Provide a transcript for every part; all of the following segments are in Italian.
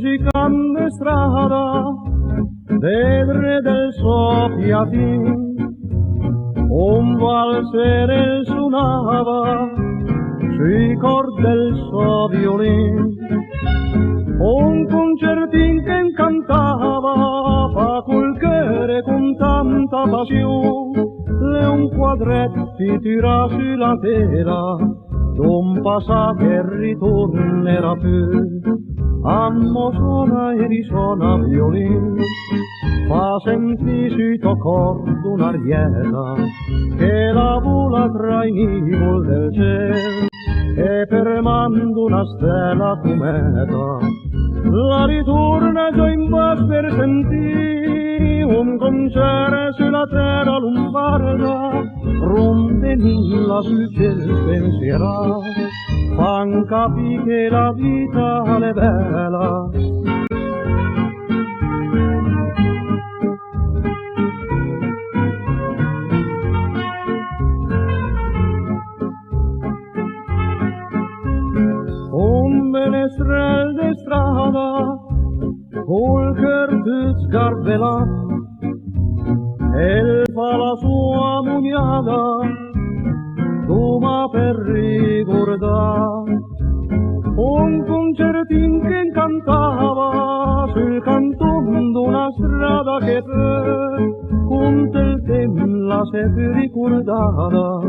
Musicando strada del re del suo fiatin, un valzer suonava sui cordi del suo violin, un concertin che incantava fa col cuore con tanta passione, le un quadretti tira sulla tela d'un passato che ritornerà più. Ammo suona e risuona violin, fa sentì sui tuo corpo un'arietta che la vola tra i nivoli del cielo e permando una stella cometa la ritorna già in basso per sentì un concerto sulla terra lombarda, rompe nilla sul cielo pensiera, fan capì che la vita è bella. Un menestrel de strada col cœur tutto sgarbellato e fa la sua mugnata come per ricordare un concertin che incantava sul canton d'una strada che con il tempo la si ricordata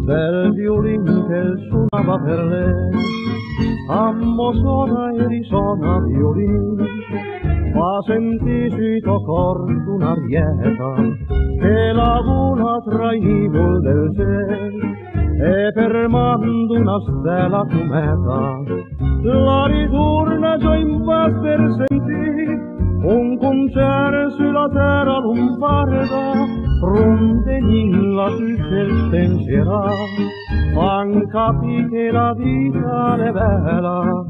del violin che suonava per lei. Ammo suona e risuona violin, fa sentì sui tuo corpo un'arietta che la vola tra i nivoli del cielo e permando una stella cometa la ritorna già in basso per sentì un concerto sulla terra lombarda, ronde nilla sul cielo pensiera, fan capì che la vita è bella.